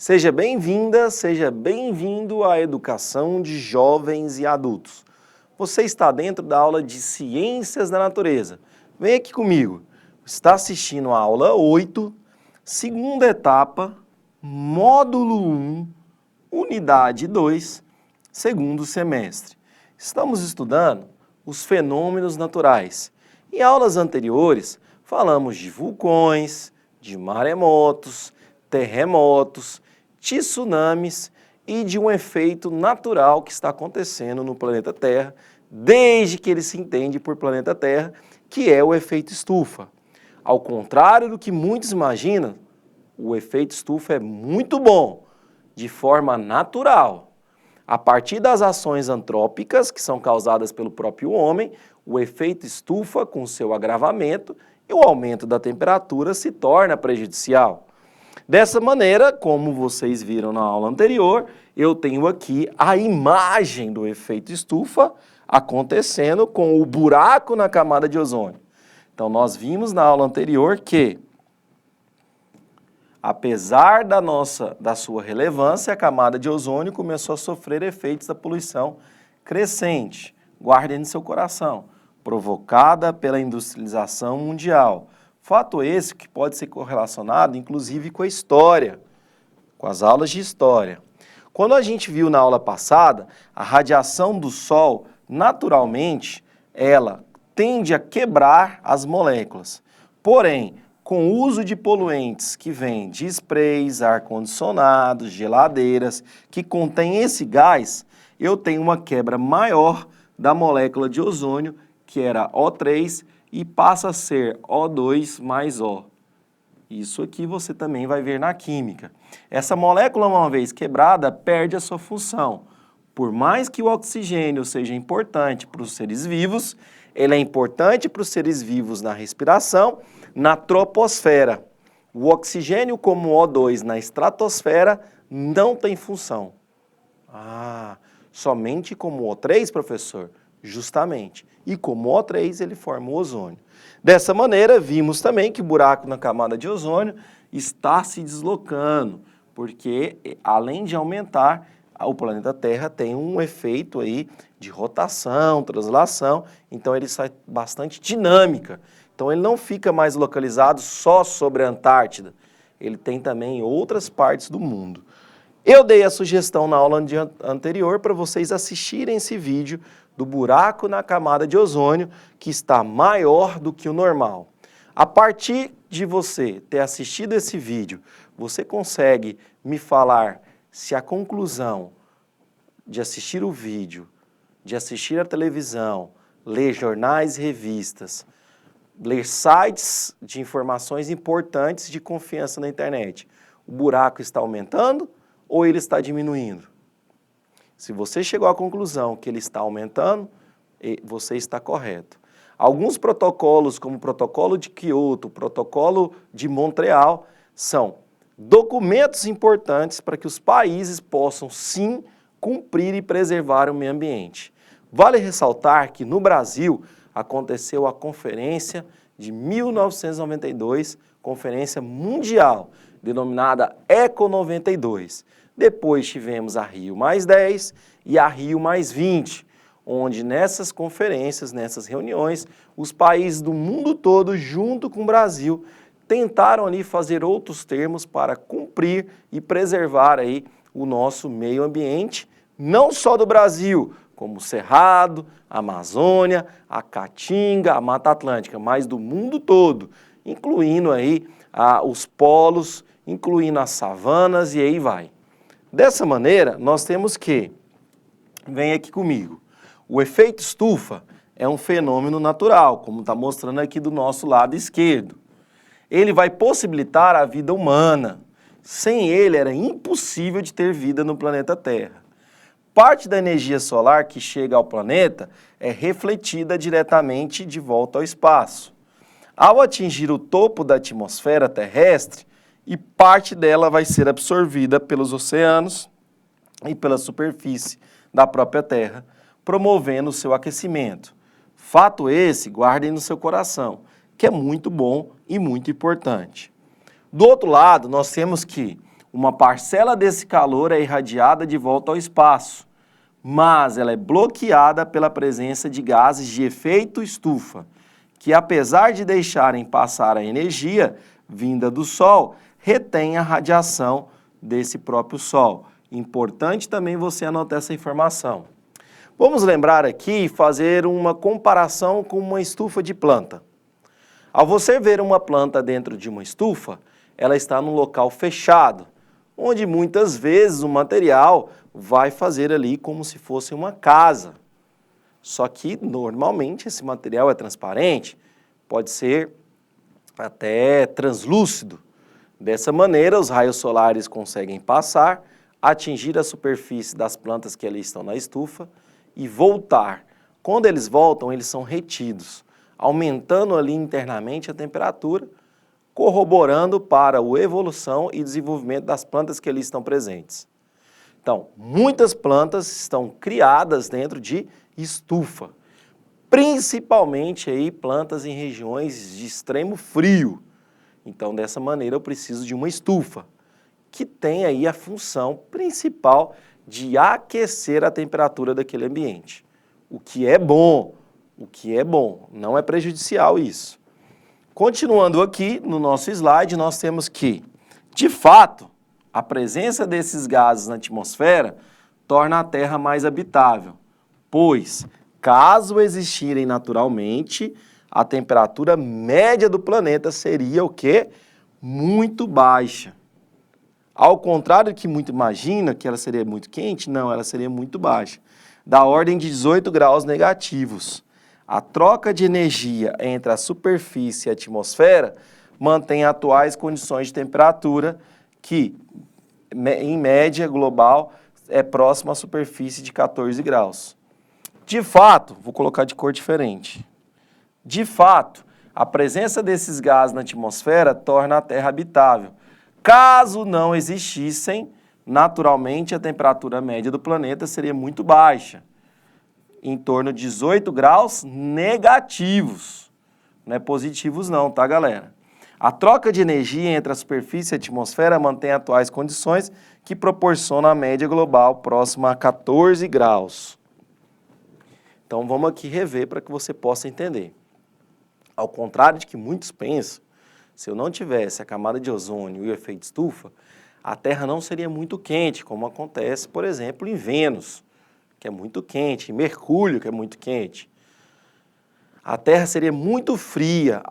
Seja bem-vinda, seja bem-vindo à educação de jovens e adultos. Você está dentro da aula de Ciências da Natureza. Vem aqui comigo. Está assistindo a aula 8, segunda etapa, módulo 1, unidade 2, segundo semestre. Estamos estudando os fenômenos naturais. Em aulas anteriores, falamos de vulcões, de maremotos, terremotos, tsunamis e de um efeito natural que está acontecendo no planeta Terra, desde que ele se entende por planeta Terra, que é o efeito estufa. Ao contrário do que muitos imaginam, o efeito estufa é muito bom, de forma natural. A partir das ações antrópicas, que são causadas pelo próprio homem, o efeito estufa, com seu agravamento e o aumento da temperatura, se torna prejudicial. Dessa maneira, como vocês viram na aula anterior, eu tenho aqui a imagem do efeito estufa acontecendo com o buraco na camada de ozônio. Então, nós vimos na aula anterior que, apesar da sua relevância, a camada de ozônio começou a sofrer efeitos da poluição crescente, guardem no seu coração, provocada pela industrialização mundial. Fato esse que pode ser correlacionado, inclusive, com a história, com as aulas de história. Quando a gente viu na aula passada, a radiação do Sol, naturalmente, ela tende a quebrar as moléculas. Porém, com o uso de poluentes que vêm de sprays, ar-condicionados, geladeiras, que contém esse gás, eu tenho uma quebra maior da molécula de ozônio, que era O3, e passa a ser O2 mais O. Isso aqui você também vai ver na química. Essa molécula, uma vez quebrada, perde a sua função. Por mais que o oxigênio seja importante para os seres vivos, ele é importante para os seres vivos na respiração, na troposfera. O oxigênio como O2 na estratosfera não tem função. Somente como O3, professor? Justamente. E como O3, ele forma o ozônio. Dessa maneira, vimos também que o buraco na camada de ozônio está se deslocando, porque, além de aumentar, o planeta Terra tem um efeito aí de rotação, translação, então ele sai bastante dinâmica. Então ele não fica mais localizado só sobre a Antártida, ele tem também em outras partes do mundo. Eu dei a sugestão na aula anterior para vocês assistirem esse vídeo do buraco na camada de ozônio, que está maior do que o normal. A partir de você ter assistido esse vídeo, você consegue me falar se a conclusão de assistir o vídeo, de assistir a televisão, ler jornais e revistas, ler sites de informações importantes de confiança na internet, o buraco está aumentando ou ele está diminuindo? Se você chegou à conclusão que ele está aumentando, você está correto. Alguns protocolos, como o protocolo de Kyoto, o protocolo de Montreal, são documentos importantes para que os países possam, sim, cumprir e preservar o meio ambiente. Vale ressaltar que no Brasil aconteceu a conferência de 1992, Conferência Mundial, denominada ECO 92. Depois tivemos a Rio+10 e a Rio+20, onde nessas conferências, nessas reuniões, os países do mundo todo, junto com o Brasil, tentaram ali fazer outros termos para cumprir e preservar aí o nosso meio ambiente, não só do Brasil, como o Cerrado, a Amazônia, a Caatinga, a Mata Atlântica, mas do mundo todo, incluindo aí os polos, incluindo as savanas e aí vai. Dessa maneira, nós temos que, vem aqui comigo, o efeito estufa é um fenômeno natural, como está mostrando aqui do nosso lado esquerdo. Ele vai possibilitar a vida humana. Sem ele era impossível de ter vida no planeta Terra. Parte da energia solar que chega ao planeta é refletida diretamente de volta ao espaço. Ao atingir o topo da atmosfera terrestre, e parte dela vai ser absorvida pelos oceanos e pela superfície da própria Terra, promovendo o seu aquecimento. Fato esse, guardem no seu coração, que é muito bom e muito importante. Do outro lado, nós temos que uma parcela desse calor é irradiada de volta ao espaço, mas ela é bloqueada pela presença de gases de efeito estufa, que apesar de deixarem passar a energia vinda do Sol, retém a radiação desse próprio Sol. Importante também você anotar essa informação. Vamos lembrar aqui e fazer uma comparação com uma estufa de planta. Ao você ver uma planta dentro de uma estufa, ela está num local fechado, onde muitas vezes o material vai fazer ali como se fosse uma casa. Só que normalmente esse material é transparente, pode ser até translúcido. Dessa maneira, os raios solares conseguem passar, atingir a superfície das plantas que ali estão na estufa e voltar. Quando eles voltam, eles são retidos, aumentando ali internamente a temperatura, corroborando para a evolução e desenvolvimento das plantas que ali estão presentes. Então, muitas plantas estão criadas dentro de estufa, principalmente aí plantas em regiões de extremo frio. Então, dessa maneira, eu preciso de uma estufa, que tem aí a função principal de aquecer a temperatura daquele ambiente. O que é bom, não é prejudicial isso. Continuando aqui no nosso slide, nós temos que, de fato, a presença desses gases na atmosfera torna a Terra mais habitável, pois, caso existirem naturalmente, a temperatura média do planeta seria o quê? Muito baixa. Ao contrário do que muito imagina, que ela seria muito quente, não, ela seria muito baixa, da ordem de 18 graus negativos. A troca de energia entre a superfície e a atmosfera mantém atuais condições de temperatura que, em média global, é próxima à superfície de 14 graus. De fato, vou colocar de cor diferente. De fato, a presença desses gases na atmosfera torna a Terra habitável. Caso não existissem, naturalmente a temperatura média do planeta seria muito baixa, em torno de 18 graus negativos. Não é positivos não, tá, galera? A troca de energia entre a superfície e a atmosfera mantém atuais condições que proporcionam a média global próxima a 14 graus. Então vamos aqui rever para que você possa entender. Ao contrário de que muitos pensam, se eu não tivesse a camada de ozônio e o efeito estufa, a Terra não seria muito quente, como acontece, por exemplo, em Vênus, que é muito quente, em Mercúrio, que é muito quente. A Terra seria muito fria,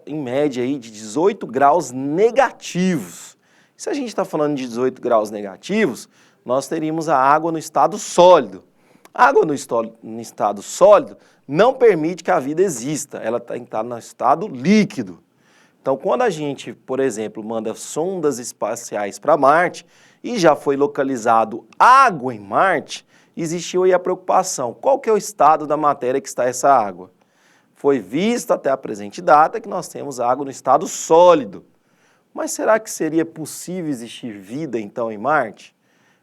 em média aí, de 18 graus negativos. Se a gente está falando de 18 graus negativos, nós teríamos a água no estado sólido. A água no estado sólido não permite que a vida exista, ela tem que estar no estado líquido. Então, quando a gente, por exemplo, manda sondas espaciais para Marte e já foi localizado água em Marte, existiu aí a preocupação. Qual que é o estado da matéria que está essa água? Foi visto até a presente data que nós temos água no estado sólido. Mas será que seria possível existir vida, então, em Marte?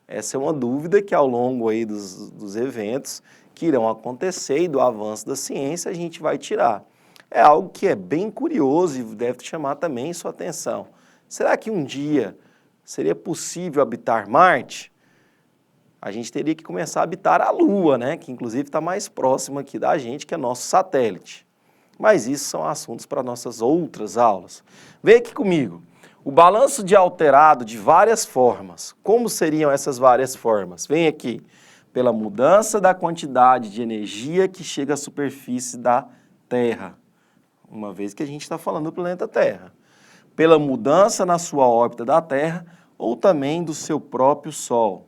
Essa é uma dúvida que, ao longo aí dos eventos que irão acontecer e do avanço da ciência, a gente vai tirar. É algo que é bem curioso e deve chamar também sua atenção. Será que um dia seria possível habitar Marte? A gente teria que começar a habitar a Lua, né? Que inclusive está mais próximo aqui da gente, que é nosso satélite. Mas isso são assuntos para nossas outras aulas. Vem aqui comigo. O balanço de alterado de várias formas. Como seriam essas várias formas? Vem aqui. Pela mudança da quantidade de energia que chega à superfície da Terra. Uma vez que a gente está falando do planeta Terra. Pela mudança na sua órbita da Terra ou também do seu próprio Sol.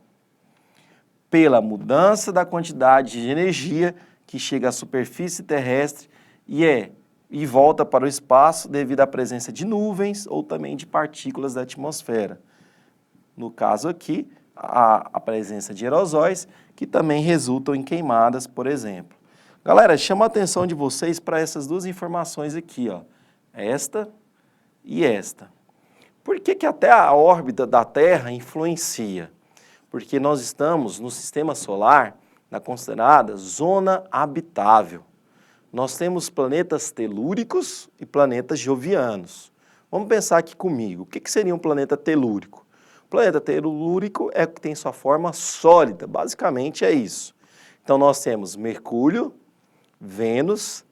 Pela mudança da quantidade de energia que chega à superfície terrestre e volta para o espaço devido à presença de nuvens ou também de partículas da atmosfera. No caso aqui, a presença de aerosóis que também resultam em queimadas, por exemplo. Galera, chama a atenção de vocês para essas duas informações aqui, ó. Esta e esta. Por que até a órbita da Terra influencia? Porque nós estamos no sistema solar, na considerada zona habitável. Nós temos planetas telúricos e planetas jovianos. Vamos pensar aqui comigo. O que seria um planeta telúrico? Planeta telúrico é o que tem sua forma sólida, basicamente é isso. Então nós temos Mercúrio, Vênus,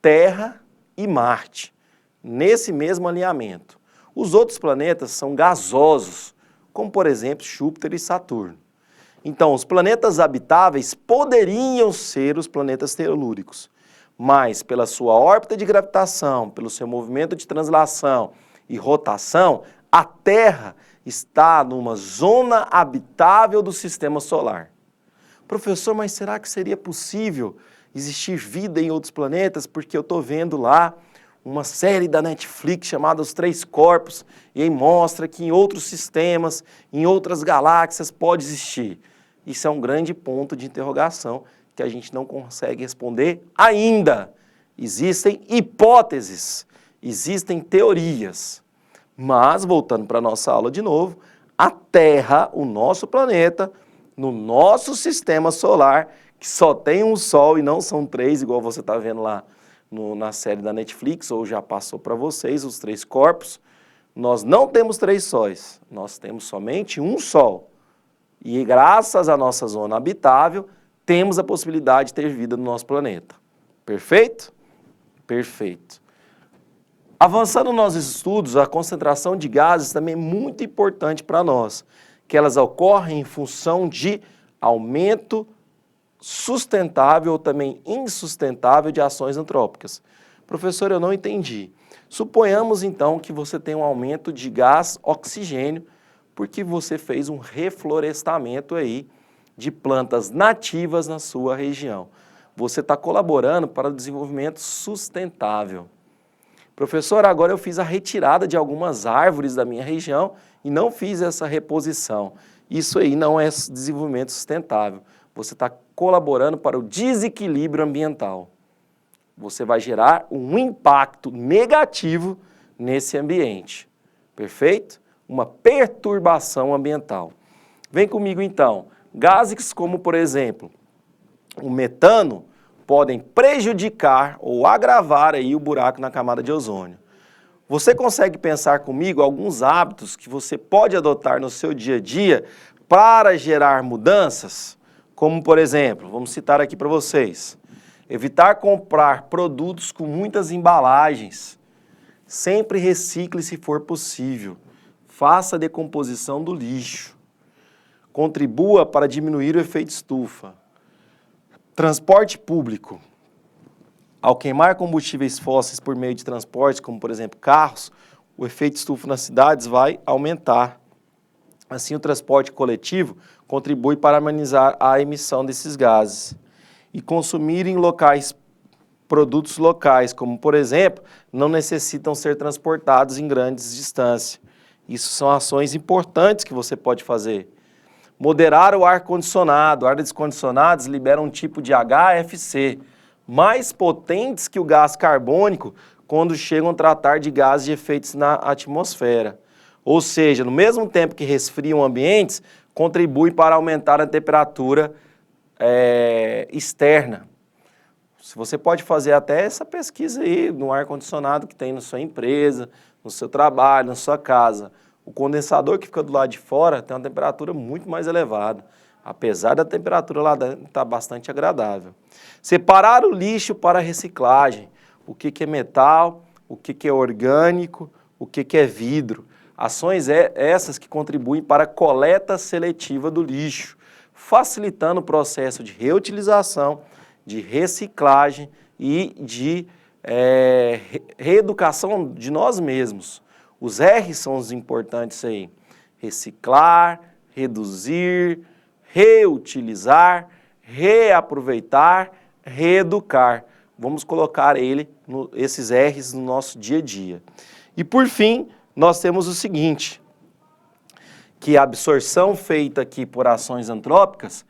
Terra e Marte, nesse mesmo alinhamento. Os outros planetas são gasosos, como por exemplo Júpiter e Saturno. Então os planetas habitáveis poderiam ser os planetas telúricos, mas pela sua órbita de gravitação, pelo seu movimento de translação e rotação, a Terra está numa zona habitável do sistema solar. Professor, mas será que seria possível existir vida em outros planetas? Porque eu estou vendo lá uma série da Netflix chamada Os Três Corpos, e aí mostra que em outros sistemas, em outras galáxias pode existir. Isso é um grande ponto de interrogação que a gente não consegue responder ainda. Existem hipóteses, existem teorias. Mas, voltando para a nossa aula de novo, a Terra, o nosso planeta, no nosso sistema solar, que só tem um Sol e não são três, igual você está vendo lá na série da Netflix, ou já passou para vocês, Os Três Corpos, nós não temos três sóis, nós temos somente um Sol. E graças à nossa zona habitável, temos a possibilidade de ter vida no nosso planeta. Perfeito? Perfeito. Avançando nos estudos, a concentração de gases também é muito importante para nós, que elas ocorrem em função de aumento sustentável ou também insustentável de ações antrópicas. Professor, eu não entendi. Suponhamos então que você tem um aumento de gás oxigênio, porque você fez um reflorestamento aí de plantas nativas na sua região. Você está colaborando para o desenvolvimento sustentável. Professor, agora eu fiz a retirada de algumas árvores da minha região e não fiz essa reposição. Isso aí não é desenvolvimento sustentável. Você está colaborando para o desequilíbrio ambiental. Você vai gerar um impacto negativo nesse ambiente. Perfeito? Uma perturbação ambiental. Vem comigo então. Gases como, por exemplo, o metano, podem prejudicar ou agravar aí o buraco na camada de ozônio. Você consegue pensar comigo alguns hábitos que você pode adotar no seu dia a dia para gerar mudanças? Como, por exemplo, vamos citar aqui para vocês, evitar comprar produtos com muitas embalagens. Sempre recicle se for possível. Faça a decomposição do lixo. Contribua para diminuir o efeito estufa. Transporte público. Ao queimar combustíveis fósseis por meio de transportes, como por exemplo carros, o efeito estufa nas cidades vai aumentar. Assim, o transporte coletivo contribui para amenizar a emissão desses gases. E consumir em locais, produtos locais, como por exemplo, não necessitam ser transportados em grandes distâncias. Isso são ações importantes que você pode fazer. Moderar o ar-condicionado. Ar-condicionados liberam um tipo de HFC, mais potentes que o gás carbônico quando chegam a tratar de gases de efeitos na atmosfera. Ou seja, no mesmo tempo que resfriam ambientes, contribui para aumentar a temperatura externa. Você pode fazer até essa pesquisa aí no ar-condicionado que tem na sua empresa, no seu trabalho, na sua casa. O condensador que fica do lado de fora tem uma temperatura muito mais elevada, apesar da temperatura lá dentro estar bastante agradável. Separar o lixo para reciclagem. O que é metal, o que é orgânico, o que é vidro. Ações essas que contribuem para a coleta seletiva do lixo, facilitando o processo de reutilização, de reciclagem e de reeducação de nós mesmos. Os R's são os importantes aí. Reciclar, reduzir, reutilizar, reaproveitar, reeducar. Vamos colocar esses R's no nosso dia a dia. E por fim, nós temos o seguinte, que a absorção feita aqui por ações antrópicas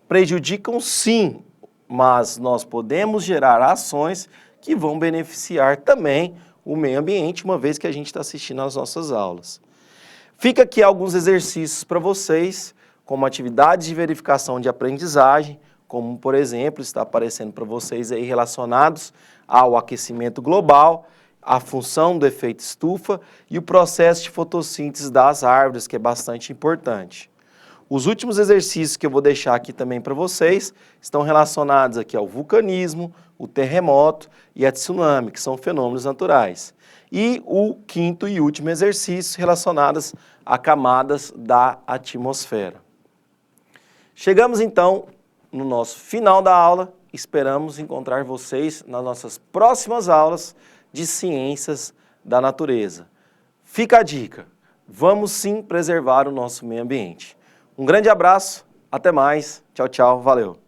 prejudicam sim, mas nós podemos gerar ações que vão beneficiar também o meio ambiente, uma vez que a gente está assistindo às nossas aulas. Fica aqui alguns exercícios para vocês, como atividades de verificação de aprendizagem, como, por exemplo, está aparecendo para vocês aí relacionados ao aquecimento global a função do efeito estufa e o processo de fotossíntese das árvores, que é bastante importante. Os últimos exercícios que eu vou deixar aqui também para vocês estão relacionados aqui ao vulcanismo, o terremoto e a tsunami, que são fenômenos naturais. E o quinto e último exercício relacionados a camadas da atmosfera. Chegamos então no nosso final da aula, esperamos encontrar vocês nas nossas próximas aulas de ciências da natureza. Fica a dica, vamos sim preservar o nosso meio ambiente. Um grande abraço, até mais, tchau, tchau, valeu!